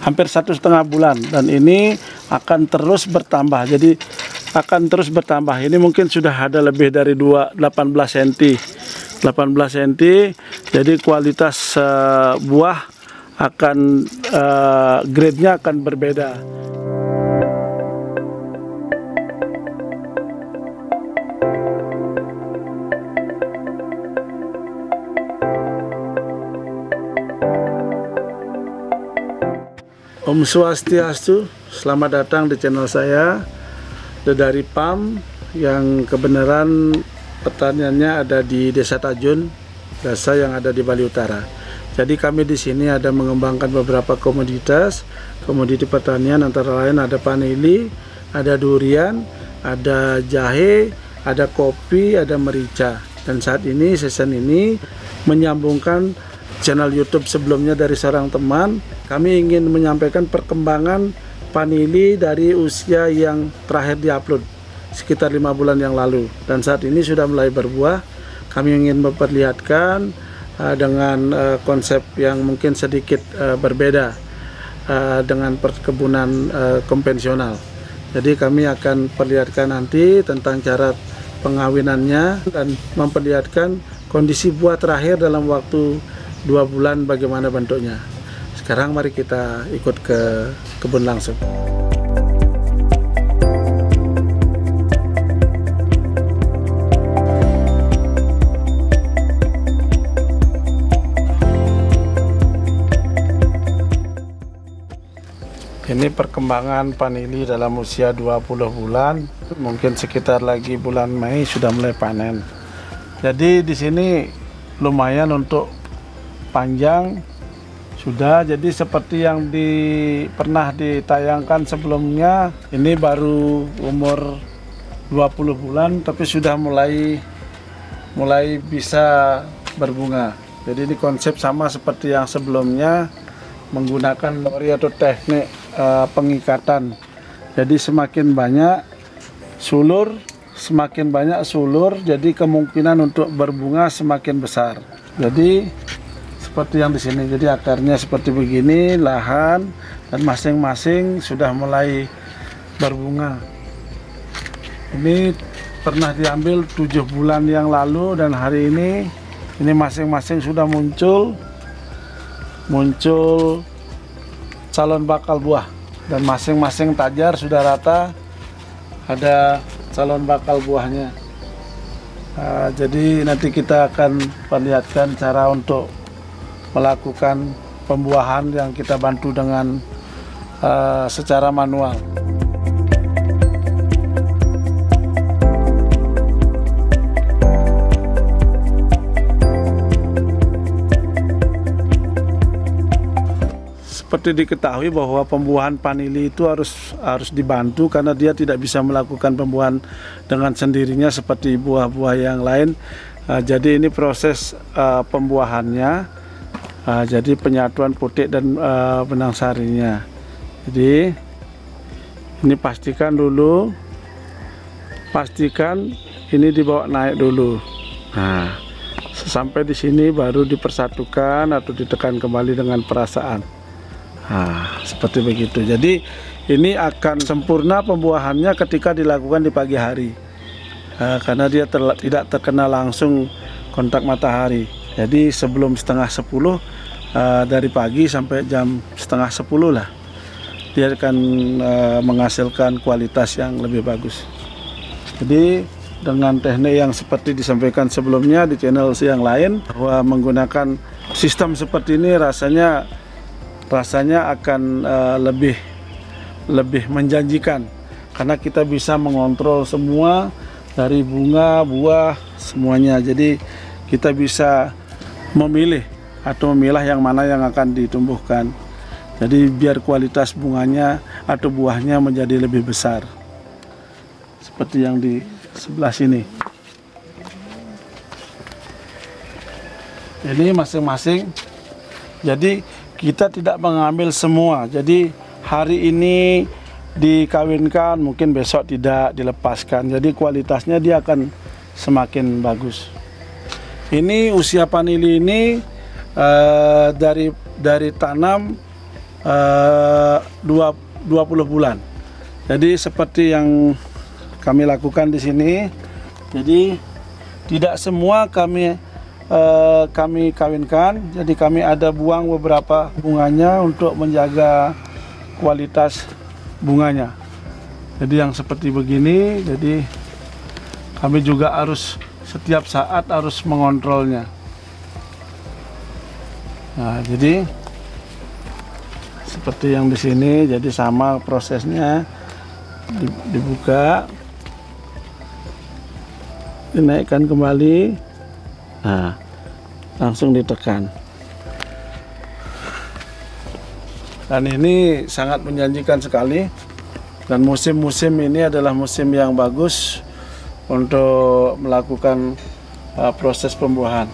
hampir 1,5 bulan, dan ini akan terus bertambah. Jadi akan terus bertambah. Ini mungkin sudah ada lebih dari 18 cm. 18 cm. Jadi kualitas buah akan grade-nya akan berbeda. Om Swastiastu, selamat datang di channel saya, dari PAM, yang kebenaran pertaniannya ada di Desa Tajun, desa yang ada di Bali Utara. Jadi kami di sini ada mengembangkan beberapa komoditi pertanian, antara lain ada vanili, ada durian, ada jahe, ada kopi, ada merica. Dan saat ini season ini menyambungkan channel YouTube sebelumnya dari seorang teman. Kami ingin menyampaikan perkembangan vanili dari usia yang terakhir diupload sekitar 5 bulan yang lalu, dan saat ini sudah mulai berbuah. Kami ingin memperlihatkan dengan konsep yang mungkin sedikit berbeda dengan perkebunan konvensional. Jadi kami akan perlihatkan nanti tentang cara pengawinannya dan memperlihatkan kondisi buah terakhir dalam waktu 2 bulan bagaimana bentuknya. Sekarang mari kita ikut ke kebun langsung. Ini perkembangan vanili dalam usia 20 bulan. Mungkin sekitar lagi bulan Mei sudah mulai panen. Jadi di sini lumayan untuk panjang sudah. Jadi seperti yang pernah ditayangkan sebelumnya, ini baru umur 20 bulan tapi sudah mulai bisa berbunga. Jadi ini konsep sama seperti yang sebelumnya, menggunakan teori atau teknik pengikatan. Jadi semakin banyak sulur, jadi kemungkinan untuk berbunga semakin besar. Jadi seperti yang di sini, jadi akarnya seperti begini, lahan, dan masing-masing sudah mulai berbunga. Ini pernah diambil 7 bulan yang lalu, dan hari ini masing-masing sudah muncul calon bakal buah, dan masing-masing tajar sudah rata ada calon bakal buahnya. Jadi nanti kita akan perlihatkan cara untuk melakukan pembuahan yang kita bantu dengan secara manual. Seperti diketahui bahwa pembuahan vanili itu harus dibantu, karena dia tidak bisa melakukan pembuahan dengan sendirinya seperti buah-buah yang lain. Jadi ini proses pembuahannya. Jadi penyatuan putik dan benang sarinya. Jadi ini pastikan ini dibawa naik dulu. Nah, sampai di sini baru dipersatukan atau ditekan kembali dengan perasaan. Nah, seperti begitu. Jadi ini akan sempurna pembuahannya ketika dilakukan di pagi hari, karena dia tidak terkena langsung kontak matahari. Jadi sebelum 9:30 dari pagi sampai jam 9:30 lah, dia akan menghasilkan kualitas yang lebih bagus. Jadi dengan teknik yang seperti disampaikan sebelumnya di channel yang lain, bahwa menggunakan sistem seperti ini rasanya akan lebih menjanjikan, karena kita bisa mengontrol semua dari bunga, buah, semuanya. Jadi kita bisa memilih atau memilah yang mana yang akan ditumbuhkan. Jadi biar kualitas bunganya atau buahnya menjadi lebih besar. Seperti yang di sebelah sini. Ini masing-masing. Jadi kita tidak mengambil semua. Jadi hari ini dikawinkan, mungkin besok tidak dilepaskan. Jadi kualitasnya dia akan semakin bagus. Ini usia vanili ini dari tanam 20 bulan. Jadi seperti yang kami lakukan di sini. Jadi tidak semua kami kawinkan. Jadi kami ada buang beberapa bunganya untuk menjaga kualitas bunganya. Jadi yang seperti begini, jadi kami juga harus setiap saat harus mengontrolnya. Nah, jadi seperti yang di sini, jadi sama prosesnya, dibuka, dinaikkan kembali, nah langsung ditekan. Dan ini sangat menjanjikan sekali. Dan musim-musim ini adalah musim yang bagus untuk melakukan proses pembuahan.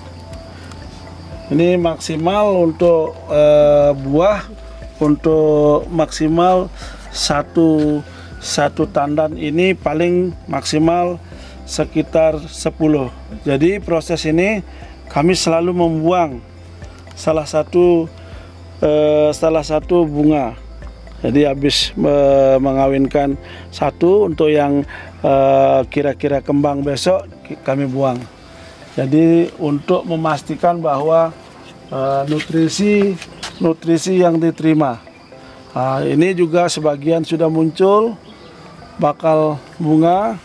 Ini maksimal untuk buah, untuk maksimal satu tandan ini paling maksimal sekitar 10. Jadi proses ini kami selalu membuang salah satu bunga. Jadi habis mengawinkan satu, untuk yang kira-kira kembang besok kami buang. Jadi untuk memastikan bahwa nutrisi yang diterima. Nah, ini juga sebagian sudah muncul bakal bunga.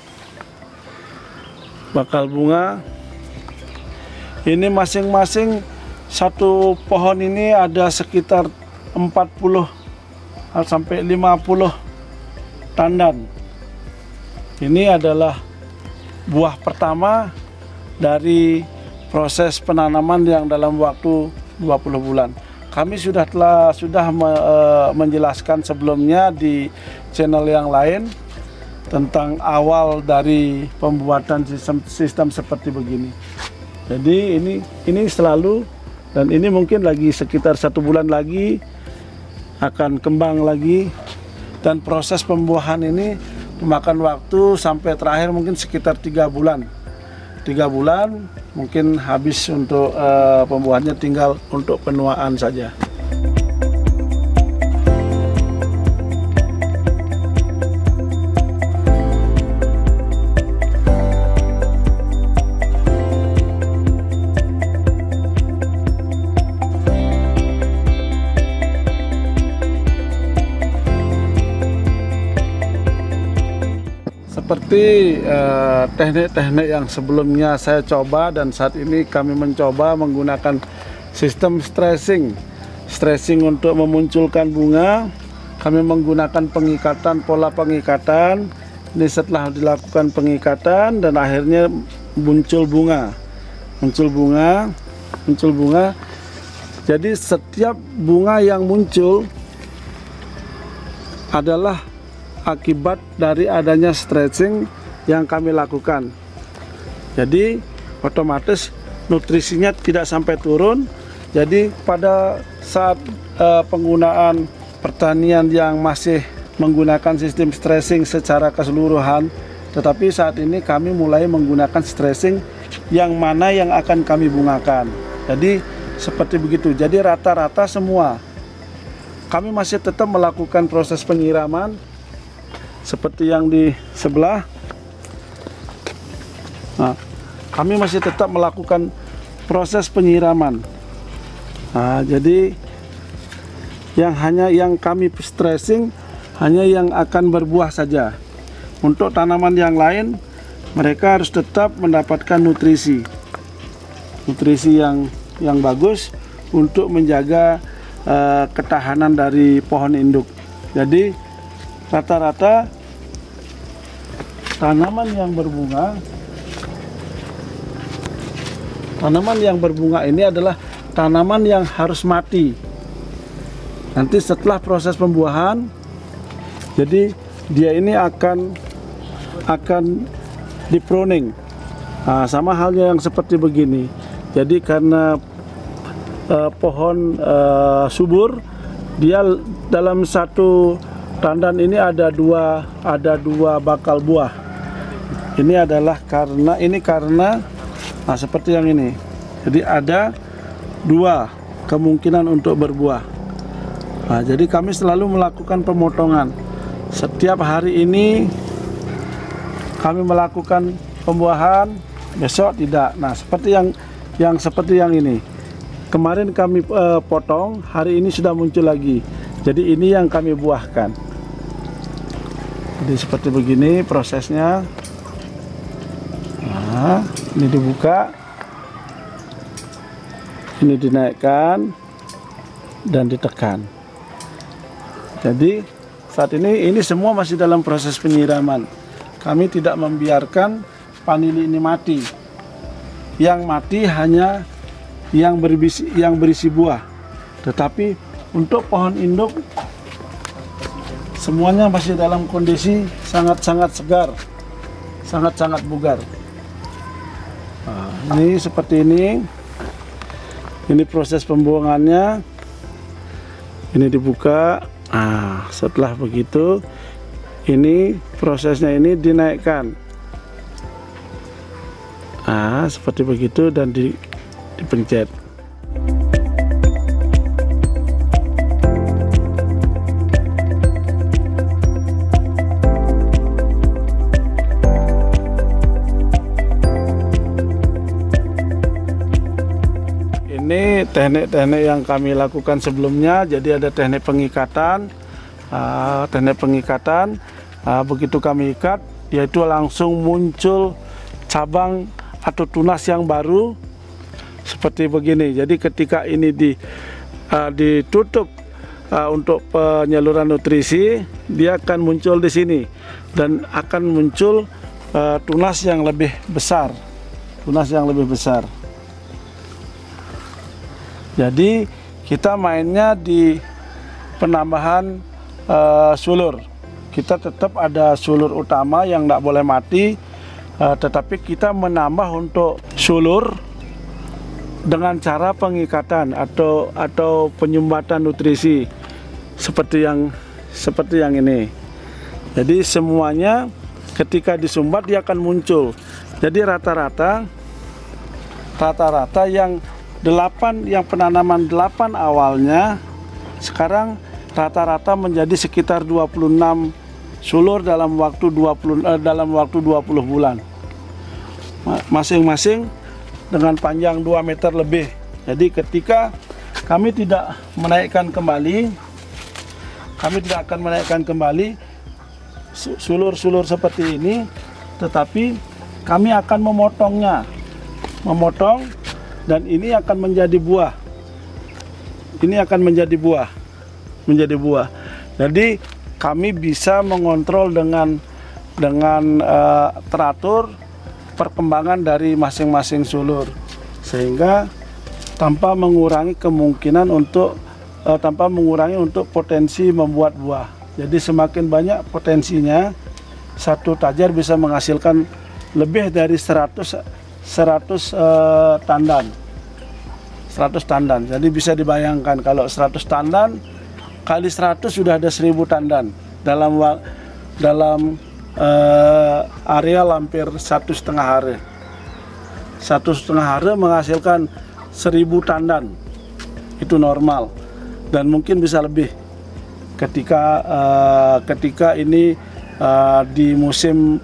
Ini masing-masing satu pohon ini ada sekitar 40 sampai 50 tandan. Ini adalah buah pertama dari proses penanaman yang dalam waktu 20 bulan. Kami sudah menjelaskan sebelumnya di channel yang lain tentang awal dari pembuatan sistem seperti begini. Jadi ini selalu, dan ini mungkin lagi sekitar 1 bulan lagi akan kembang lagi, dan proses pembuahan ini memakan waktu sampai terakhir mungkin sekitar 3 bulan. 3 bulan mungkin habis untuk pembuahannya, tinggal untuk penuaan saja. Seperti teknik-teknik yang sebelumnya saya coba, dan saat ini kami mencoba menggunakan sistem stressing untuk memunculkan bunga. Kami menggunakan pengikatan, pola pengikatan. Ini setelah dilakukan pengikatan dan akhirnya muncul bunga. Jadi setiap bunga yang muncul adalah akibat dari adanya stretching yang kami lakukan. Jadi otomatis nutrisinya tidak sampai turun. Jadi pada saat penggunaan pertanian yang masih menggunakan sistem stressing secara keseluruhan, tetapi saat ini kami mulai menggunakan stressing yang mana yang akan kami bungakan. Jadi seperti begitu. Jadi rata-rata semua kami masih tetap melakukan proses penyiraman seperti yang di sebelah. Nah, kami masih tetap melakukan proses penyiraman. Nah, jadi yang kami stressing hanya yang akan berbuah saja. Untuk tanaman yang lain, mereka harus tetap mendapatkan nutrisi yang bagus untuk menjaga ketahanan dari pohon induk. Jadi rata-rata tanaman yang berbunga ini adalah tanaman yang harus mati. Nanti setelah proses pembuahan, jadi dia ini akan dipruning. Nah, sama halnya yang seperti begini. Jadi karena pohon subur, dia dalam satu tandan ini ada dua bakal buah. Ini adalah karena nah, seperti yang ini. Jadi ada 2 kemungkinan untuk berbuah. Nah, jadi kami selalu melakukan pemotongan. Setiap hari ini kami melakukan pembuahan, besok tidak. Nah, seperti yang ini. Kemarin kami potong, hari ini sudah muncul lagi. Jadi ini yang kami buahkan. Jadi seperti begini prosesnya. Nah, ini dibuka, ini dinaikkan dan ditekan. Jadi saat ini semua masih dalam proses penyiraman. Kami tidak membiarkan vanili ini mati. Yang mati hanya yang berisi buah. Tetapi untuk pohon induk semuanya masih dalam kondisi sangat-sangat segar, sangat-sangat bugar. Nah, ini seperti ini. Ini proses pembuangannya. Ini dibuka. Nah, setelah begitu, ini prosesnya ini dinaikkan. Nah, seperti begitu dan dipencet. Ini teknik-teknik yang kami lakukan sebelumnya. Jadi ada teknik pengikatan, begitu kami ikat, yaitu langsung muncul cabang atau tunas yang baru seperti begini. Jadi ketika ini ditutup untuk penyaluran nutrisi, dia akan muncul di sini dan akan muncul tunas yang lebih besar, Jadi kita mainnya di penambahan sulur. Kita tetap ada sulur utama yang tidak boleh mati, tetapi kita menambah untuk sulur dengan cara pengikatan atau penyumbatan nutrisi seperti yang ini. Jadi semuanya ketika disumbat dia akan muncul. Jadi rata-rata yang penanaman 8 awalnya sekarang rata-rata menjadi sekitar 26 sulur dalam waktu 20 bulan. Masing-masing dengan panjang 2 meter lebih. Jadi ketika kami tidak akan menaikkan kembali sulur-sulur seperti ini, tetapi kami akan memotong dan ini akan menjadi buah. Jadi kami bisa mengontrol dengan teratur perkembangan dari masing-masing sulur, sehingga tanpa mengurangi untuk potensi membuat buah. Jadi semakin banyak potensinya, satu tajar bisa menghasilkan lebih dari 100 tandan. Jadi bisa dibayangkan kalau 100 tandan kali 100 sudah ada 1000 tandan dalam area hampir 1,5 hari. 1,5 hari menghasilkan 1000 tandan, itu normal dan mungkin bisa lebih ketika ini di musim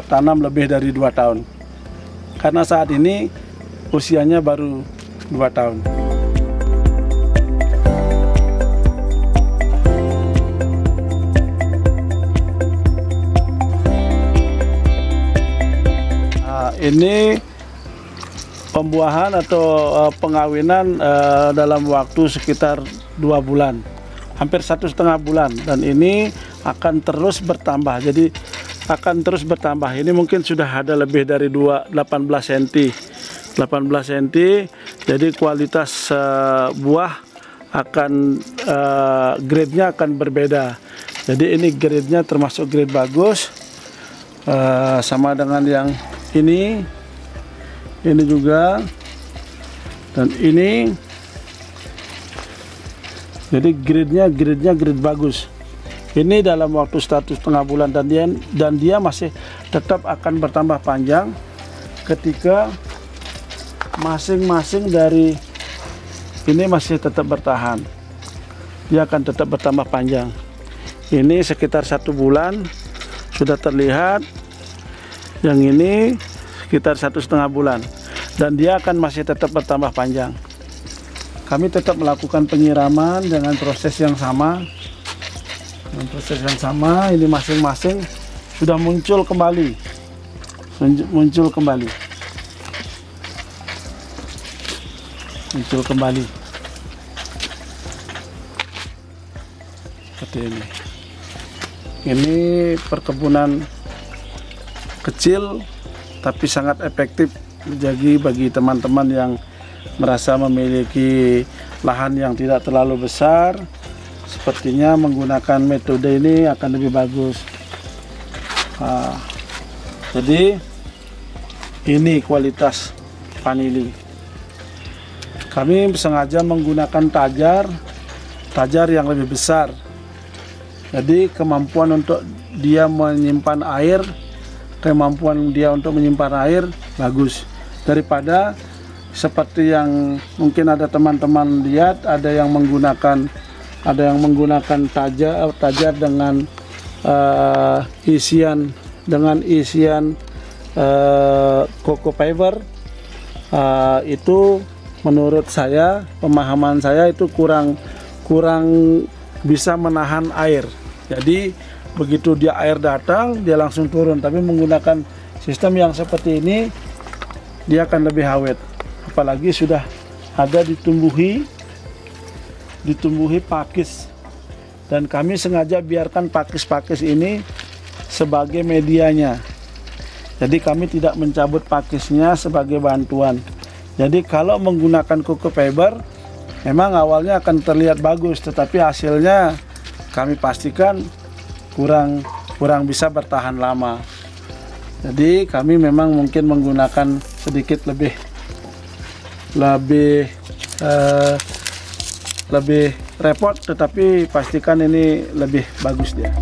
tanam lebih dari 2 tahun. Karena saat ini usianya baru 2 tahun. Ini pembuahan atau pengawinan dalam waktu sekitar 2 bulan, hampir 1,5 bulan, dan ini akan terus bertambah. Jadi akan terus bertambah. Ini mungkin sudah ada lebih dari 18 cm. Jadi kualitas buah akan grade-nya akan berbeda. Jadi ini grade-nya termasuk grade bagus, sama dengan yang ini juga, dan ini. Jadi grade-nya grade bagus. Ini dalam waktu 1,5 bulan, dan dia masih tetap akan bertambah panjang ketika masing-masing dari ini masih tetap bertahan. dia akan tetap bertambah panjang. Ini sekitar 1 bulan sudah terlihat, yang ini sekitar 1,5 bulan, dan dia akan masih tetap bertambah panjang. Kami tetap melakukan penyiraman dengan proses yang sama. Ini masing-masing sudah muncul kembali. Muncul kembali. Seperti ini. Ini perkebunan kecil tapi sangat efektif bagi teman-teman yang merasa memiliki lahan yang tidak terlalu besar. Sepertinya menggunakan metode ini akan lebih bagus. Jadi ini kualitas vanili. Kami sengaja menggunakan tajar yang lebih besar. Jadi kemampuan untuk dia menyimpan air, bagus. Daripada seperti yang mungkin ada teman-teman lihat, ada yang menggunakan tajar dengan isian coco fiber. Itu menurut saya, pemahaman saya itu kurang bisa menahan air. Jadi begitu dia air datang, dia langsung turun. Tapi menggunakan sistem yang seperti ini, dia akan lebih awet. Apalagi sudah ada ditumbuhi pakis. Dan kami sengaja biarkan pakis-pakis ini sebagai medianya. Jadi kami tidak mencabut pakisnya sebagai bantuan. Jadi kalau menggunakan coco fiber, memang awalnya akan terlihat bagus, tetapi hasilnya kami pastikan kurang bisa bertahan lama. Jadi kami memang mungkin menggunakan sedikit lebih repot, tetapi pastikan ini lebih bagus dia.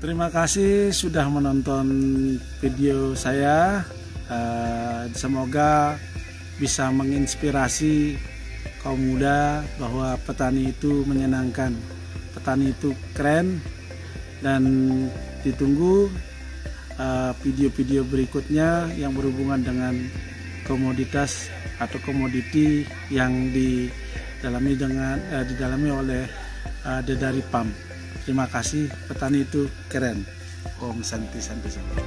Terima kasih sudah menonton video saya. Semoga bisa menginspirasi kaum muda bahwa petani itu menyenangkan, petani itu keren, dan ditunggu video-video berikutnya yang berhubungan dengan komoditas atau komoditi yang didalami oleh The Dairy Farm. Terima kasih, petani itu keren. Om Santi Santi Santi.